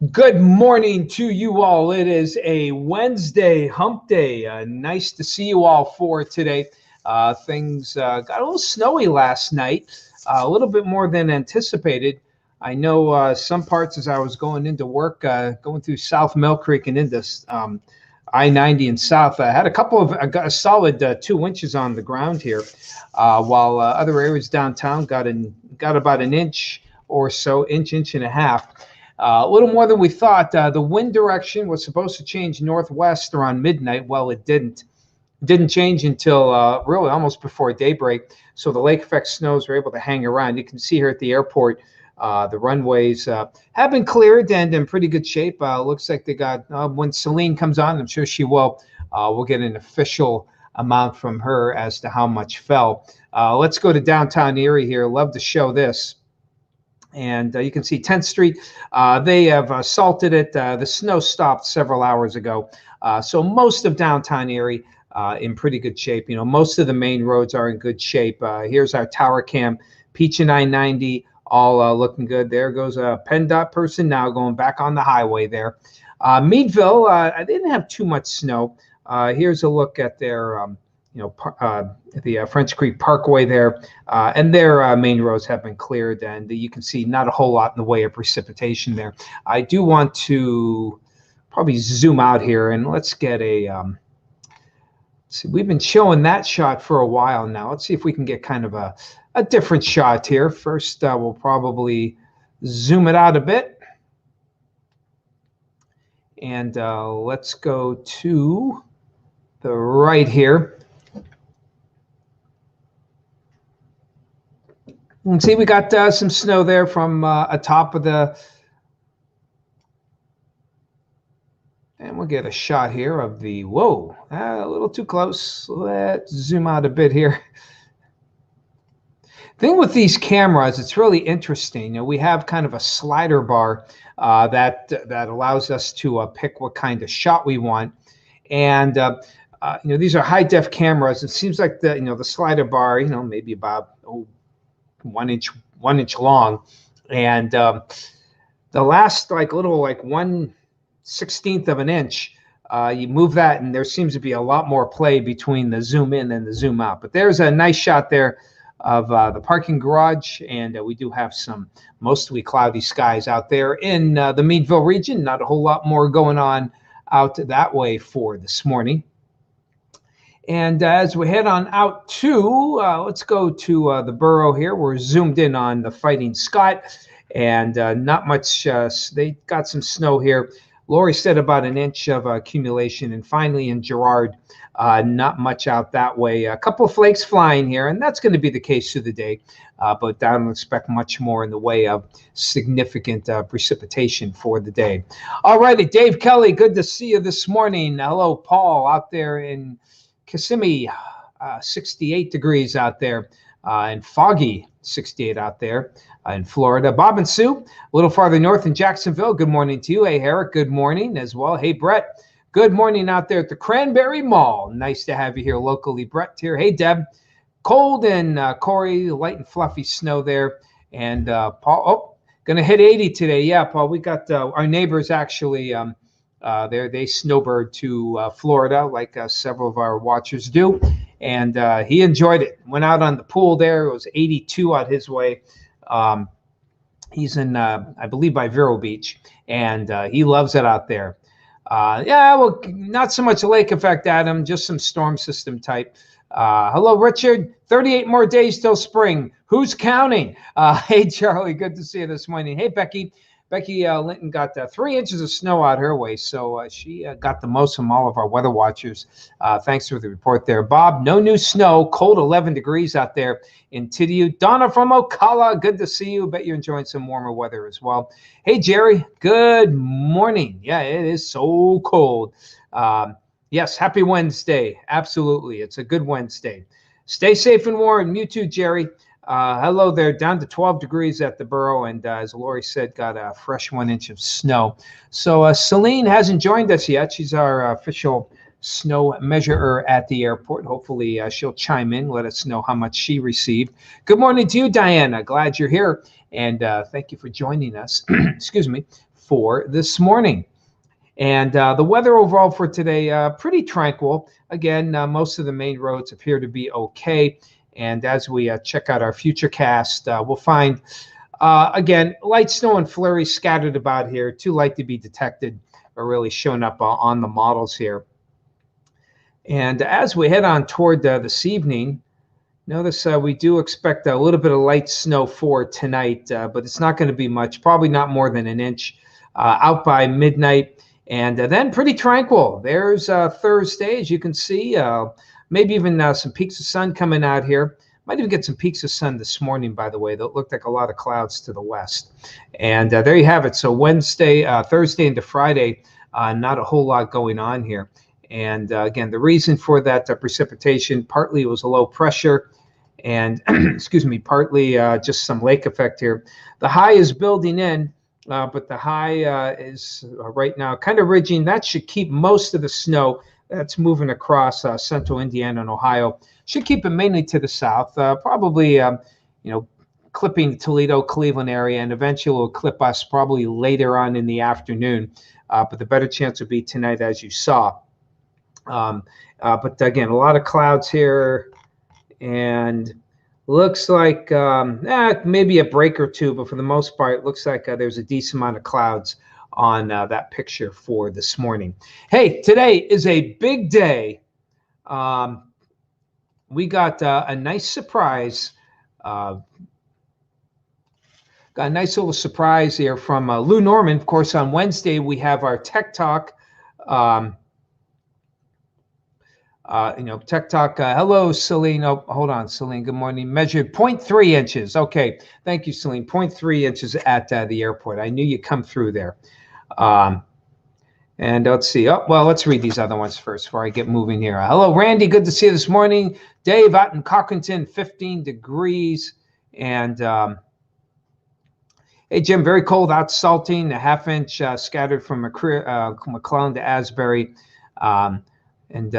Good morning to you all. It is a Wednesday, hump day. Nice to see you all for today. Things got a little snowy last night, a little bit more than anticipated. I know some parts as I was going into work, going through South Mill Creek and into I-90 and South. I had I got a solid 2 inches on the ground here, while other areas downtown got about an inch or so, inch and a half. A little more than we thought. The wind direction was supposed to change northwest around midnight. Well, it didn't. It didn't change until really almost before daybreak. So the lake effect snows were able to hang around. You can see here at the airport, the runways have been cleared and in pretty good shape. Looks like they got, when Celine comes on, I'm sure she will, we'll get an official amount from her as to how much fell. Let's go to downtown Erie here. Love to show this. And you can see 10th Street. They have salted it. The snow stopped several hours ago. So most of downtown Erie in pretty good shape. You know, most of the main roads are in good shape. Here's our tower cam, Peach and I-90, all looking good. There goes a PennDOT person now going back on the highway there. Meadville, they didn't have too much snow. Here's a look at their the French Creek Parkway there, and their main roads have been cleared, and you can see not a whole lot in the way of precipitation there. I do want to probably zoom out here, and let's get a, see, we've been showing that shot for a while now. Let's see if we can get kind of a different shot here. First, we'll probably zoom it out a bit, and let's go to the right here. You can see we got some snow there from atop of the, and we'll get a shot here of the, whoa, a little too close. Let's zoom out a bit here. Thing with these cameras, it's really interesting. You know, we have kind of a slider bar that allows us to pick what kind of shot we want, and these are high def cameras. It seems like the slider bar, maybe about 1 inch long, and the last little 1/16 of an inch, you move that and there seems to be a lot more play between the zoom in and the zoom out. But there's a nice shot there of the parking garage, and we do have some mostly cloudy skies out there in the Meadville region. Not a whole lot more going on out that way for this morning. And as we head on out to, let's go to the borough here. We're zoomed in on the Fighting Scott, and not much, they got some snow here. Lori said about an inch of accumulation. And finally in Girard, not much out that way. A couple of flakes flying here, and that's going to be the case through the day. But I don't expect much more in the way of significant precipitation for the day. All righty, Dave Kelly, good to see you this morning. Hello, Paul, out there in Kissimmee, 68 degrees out there, and foggy 68 out there in Florida. Bob and Sue, a little farther north in Jacksonville. Good morning to you. Hey, Eric, good morning as well. Hey, Brett, good morning out there at the Cranberry Mall. Nice to have you here locally. Brett here. Hey, Deb. Cold and Corey, light and fluffy snow there. And Paul, going to hit 80 today. Yeah, Paul, we got our neighbors actually, they snowbird to Florida, like several of our watchers do, and he enjoyed it. Went out on the pool there. It was 82 out his way. He's in, I believe, by Vero Beach, and he loves it out there. Yeah, well, not so much a lake effect, Adam, just some storm system type. Hello, Richard. 38 more days till spring. Who's counting? Hey, Charlie, good to see you this morning. Hey, Becky. Becky Linton got 3 inches of snow out her way, so she got the most from all of our weather watchers. Thanks for the report there. Bob, no new snow, cold 11 degrees out there in Tidiu. Donna from Ocala, good to see you. Bet you're enjoying some warmer weather as well. Hey, Jerry, good morning. Yeah, it is so cold. Yes, happy Wednesday. Absolutely, it's a good Wednesday. Stay safe and warm. You too, Jerry. Hello there, down to 12 degrees at the borough, and as Lori said, got a fresh 1 inch of snow. So Celine hasn't joined us yet. She's our official snow measurer at the airport. Hopefully she'll chime in, let us know how much she received. Good morning to you, Diana. Glad you're here, and thank you for joining us. Excuse me, for this morning. And the weather overall for today, pretty tranquil. Again, most of the main roads appear to be okay. And as we check out our futurecast, we'll find, again, light snow and flurries scattered about here, too light to be detected, are really showing up on the models here. And as we head on toward this evening, notice we do expect a little bit of light snow for tonight, but it's not going to be much, probably not more than an inch out by midnight. And then pretty tranquil. There's Thursday, as you can see, maybe even some peaks of sun coming out here. Might even get some peaks of sun this morning, by the way. That looked like a lot of clouds to the west. And there you have it. So Wednesday, Thursday into Friday, not a whole lot going on here. And again, the reason for that precipitation, partly it was a low pressure and, excuse me, partly just some lake effect here. The high is building in. But the high is right now kind of ridging. That should keep most of the snow that's moving across central Indiana and Ohio. Should keep it mainly to the south, probably, clipping the Toledo, Cleveland area, and eventually will clip us probably later on in the afternoon. But the better chance would be tonight, as you saw. But again, a lot of clouds here, and looks like maybe a break or two, but for the most part, it looks like there's a decent amount of clouds on that picture for this morning. Hey, today is a big day. We got a nice surprise. Got a nice little surprise here from Lou Norman. Of course, on Wednesday, we have our Tech Talk. Tech Talk. Hello, Celine. Oh, hold on, Celine. Good morning. Measured 0.3 inches. Okay. Thank you, Celine. 0.3 inches at the airport. I knew you'd come through there. And let's see. Oh, well, let's read these other ones first before I get moving here. Hello, Randy. Good to see you this morning. Dave out in Cochranton, 15 degrees. And hey, Jim, very cold out, salting, a half-inch scattered from McClellan to Asbury. And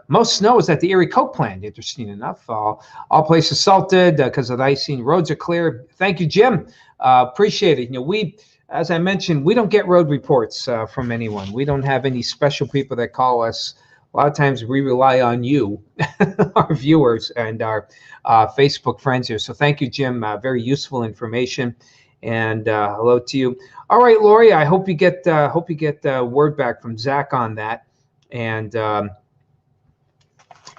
most snow is at the Erie Coke plant, interesting enough. All places salted because of the icing. Roads are clear. Thank you, Jim. Appreciate it. We, as I mentioned, we don't get road reports from anyone. We don't have any special people that call us. A lot of times we rely on you, our viewers, and our Facebook friends here. So thank you, Jim. Very useful information. And hello to you. All right, Lori, I hope you get word back from Zach on that. And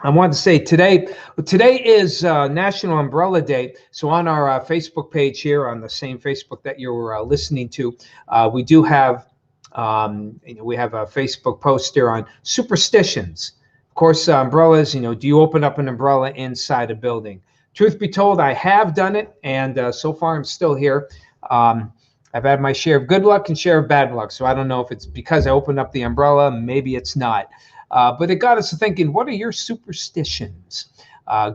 I wanted to say today is National Umbrella Day. So on our Facebook page here, on the same Facebook that you're listening to, we do have, we have a Facebook post here on superstitions. Of course, umbrellas. Do you open up an umbrella inside a building? Truth be told, I have done it, and so far I'm still here. I've had my share of good luck and share of bad luck. So I don't know if it's because I opened up the umbrella. Maybe it's not. But it got us to thinking, what are your superstitions?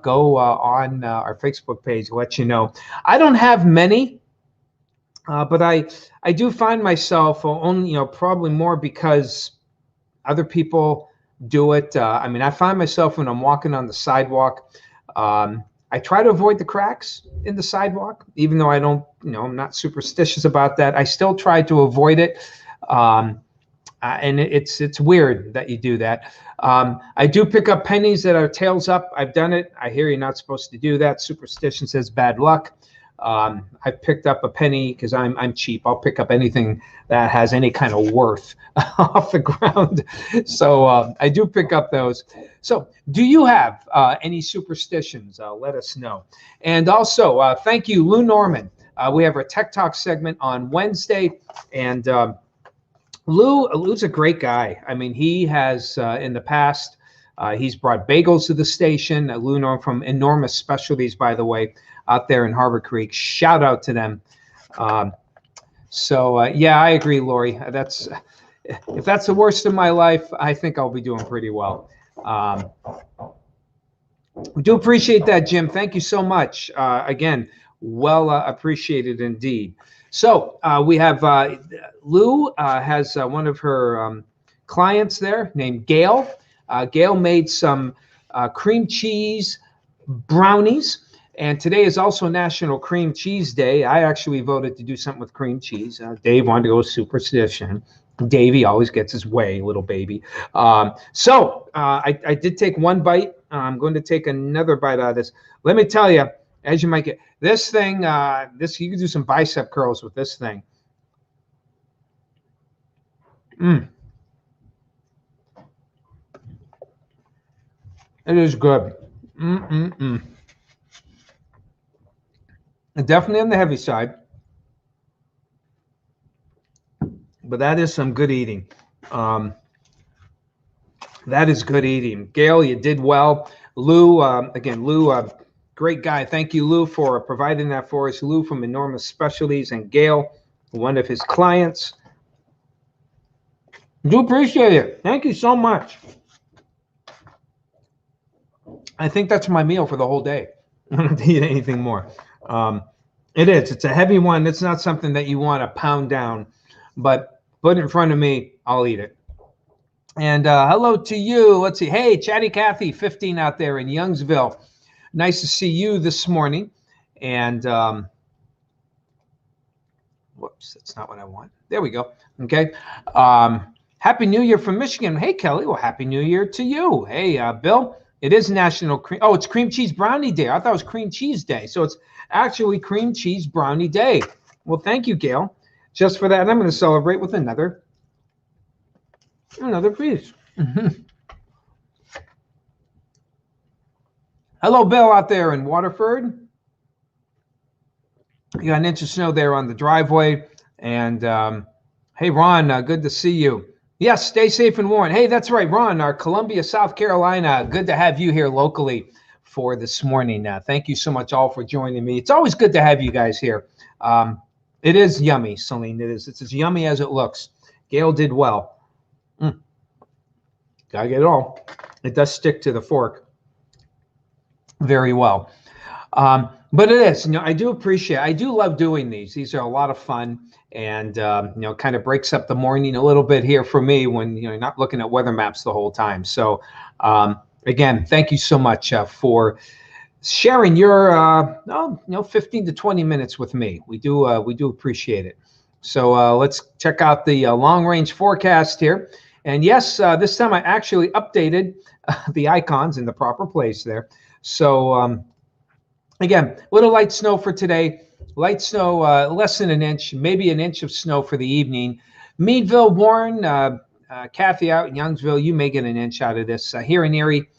Go on our Facebook page, let you know. I don't have many, but I do find myself only, probably more because other people do it. I find myself when I'm walking on the sidewalk, I try to avoid the cracks in the sidewalk, even though I don't, I'm not superstitious about that. I still try to avoid it. And it's weird that you do that. I do pick up pennies that are tails up. I've done it. I hear you're not supposed to do that. Superstition says bad luck. I picked up a penny because I'm cheap. I'll pick up anything that has any kind of worth off the ground. So I do pick up those. So do you have any superstitions? Let us know. And also, thank you, Lou Norman. We have our Tech Talk segment on Wednesday, and Lou's a great guy. He has in the past, he's brought bagels to the station. Lou Norman from Enormous Specialties, by the way, out there in Harbor Creek. Shout out to them. Yeah, I agree, Lori. If that's the worst of my life, I think I'll be doing pretty well. We do appreciate that, Jim. Thank you so much. Again, well appreciated indeed. So we have Lou has one of her clients there named Gail. Gail made some cream cheese brownies, And today is also National Cream Cheese Day. I actually voted to do something with cream cheese. Dave wanted to go superstition. Davey always gets his way, little baby. I did take one bite. I'm going to take another bite out of this. Let me tell you, as you might get, this thing, you can do some bicep curls with this thing. It is good. Definitely on the heavy side, but that is some good eating. That is good eating. Gail, you did well. Lou, Lou, great guy. Thank you, Lou, for providing that for us. Lou from Enormous Specialties, and Gail, one of his clients. Do appreciate it. Thank you so much. I think that's my meal for the whole day. I don't have to eat anything more. It is. It's a heavy one. It's not something that you want to pound down, but put it in front of me, I'll eat it. And hello to you. Let's see. Hey, Chatty Cathy, 15 out there in Youngsville. Nice to see you this morning. And whoops, that's not what I want. There we go. Okay. Happy New Year from Michigan. Hey, Kelly. Well, Happy New Year to you. Hey, Bill. It is National Cream. Oh, it's Cream Cheese Brownie Day. I thought it was Cream Cheese Day. So it's actually Cream Cheese Brownie Day. Well, thank you, Gail, just for that. And I'm going to celebrate with another piece. Hello, Bill, out there in Waterford. You got an inch of snow there on the driveway. And hey, Ron, good to see you. Yes, stay safe and warm. Hey, that's right, Ron, our Columbia, South Carolina. Good to have you here locally for this morning. Thank you so much all for joining me. It's always good to have you guys here. It is yummy, Celine. It is. It's as yummy as it looks. Gail did well. Gotta get it all. It does stick to the fork very well. But it is, I do appreciate, I do love doing these. These are a lot of fun, and kind of breaks up the morning a little bit here for me when you're not looking at weather maps the whole time. So again, thank you so much for sharing your 15 to 20 minutes with me. We do appreciate it. So let's check out the long range forecast here. And yes, this time I actually updated the icons in the proper place there. So again, little light snow for today. Light snow, less than an inch, maybe an inch of snow for the evening. Meadville, Warren, Kathy out in Youngsville, you may get an inch out of this. Here in Erie,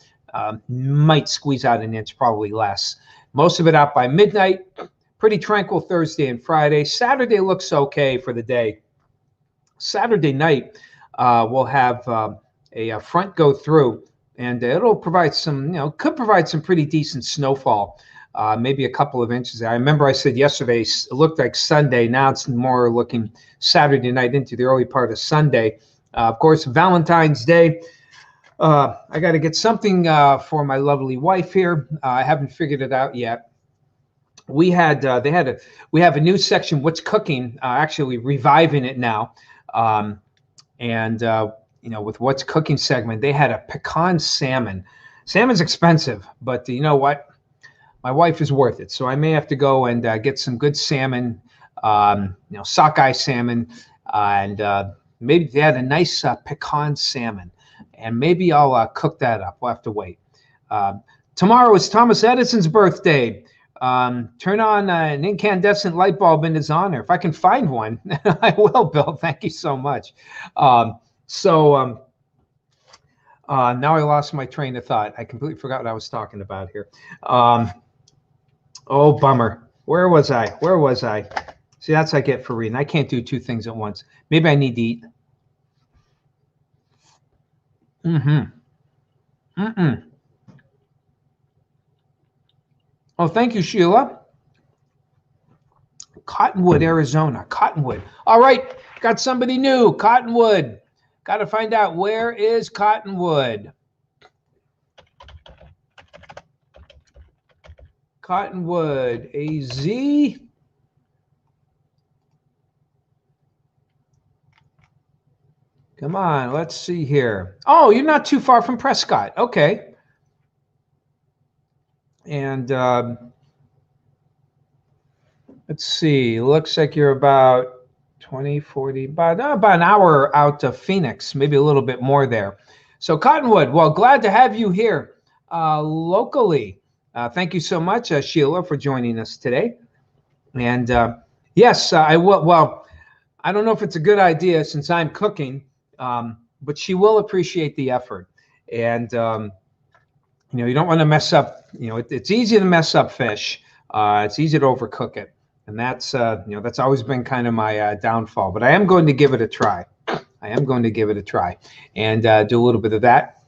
might squeeze out an inch, probably less. Most of it out by midnight. Pretty tranquil Thursday and Friday. Saturday looks okay for the day. Saturday night, we'll have a front go through, and it'll provide some, could provide some pretty decent snowfall. Maybe a couple of inches. I remember I said yesterday it looked like Sunday. Now it's more looking Saturday night into the early part of Sunday. Of course, Valentine's Day. I got to get something for my lovely wife here. I haven't figured it out yet. We have a new section, What's Cooking, actually reviving it now. With What's Cooking segment, they had a pecan salmon. Salmon's expensive, but you know what? My wife is worth it. So I may have to go and get some good salmon, sockeye salmon, and maybe they had a nice pecan salmon, and maybe I'll cook that up. We'll have to wait. Tomorrow is Thomas Edison's birthday. Turn on an incandescent light bulb in his honor. If I can find one, I will, Bill. Thank you so much. Now I lost my train of thought. I completely forgot what I was talking about here. Oh, bummer. Where was I? See, that's what I get for reading. I can't do two things at once. Maybe I need to eat. Oh, thank you, Sheila. Cottonwood, Arizona. Cottonwood. All right, got somebody new. Cottonwood. Got to find out, where is Cottonwood? Cottonwood, AZ. Come on, let's see here. Oh, you're not too far from Prescott. Okay. And Let's see. Looks like you're about 20, 40, about an hour out of Phoenix, maybe a little bit more there. So Cottonwood, well, glad to have you here locally. Thank you so much, Sheila, for joining us today. And yes, I will. Well, I don't know if it's a good idea since I'm cooking, but she will appreciate the effort. And you don't want to mess up. It's easy to mess up fish. It's easy to overcook it, and that's always been kind of my downfall. But I am going to give it a try. I am going to give it a try and do a little bit of that.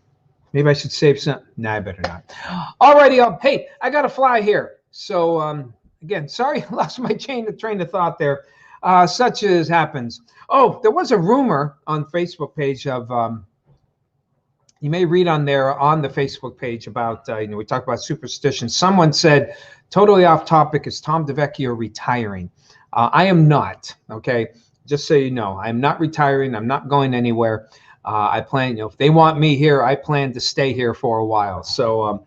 Maybe I should save some. Nah, I better not. Alrighty, hey, I got to fly here. So again, sorry, I lost my train of thought there. Such as happens. Oh, there was a rumor on Facebook page of you may read on there on the Facebook page about we talk about superstition. Someone said, totally off topic, is Tom De Vecchio retiring? I am not. Okay, just so you know, I'm not retiring. I'm not going anywhere. I plan, if they want me here, I plan to stay here for a while. So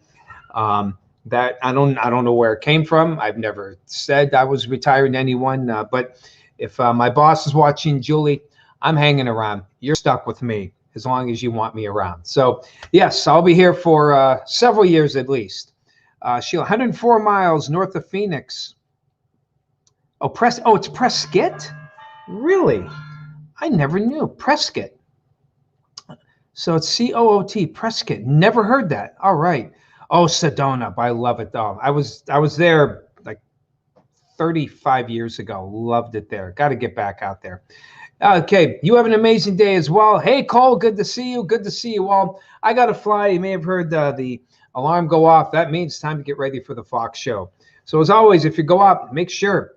that I don't know where it came from. I've never said I was retiring to anyone. But if my boss is watching, Julie, I'm hanging around. You're stuck with me as long as you want me around. So yes, I'll be here for several years at least. Sheila, 104 miles north of Phoenix. It's Prescott? Really? I never knew. Prescott. So it's Coot, Prescott. Never heard that. All right. Oh, Sedona. I love it though. I was there like 35 years ago. Loved it there. Got to get back out there. Okay, you have an amazing day as well. Hey, Cole, good to see you. Good to see you all. I got to fly. You may have heard the alarm go off. That means it's time to get ready for the Fox show. So as always, if you go out, make sure.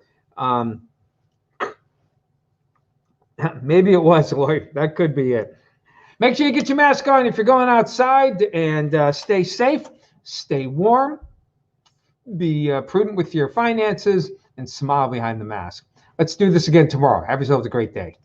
Maybe it was, Lloyd. That could be it. Make sure you get your mask on if you're going outside, and stay safe, stay warm, be prudent with your finances, and smile behind the mask. Let's do this again tomorrow. Have yourselves a great day.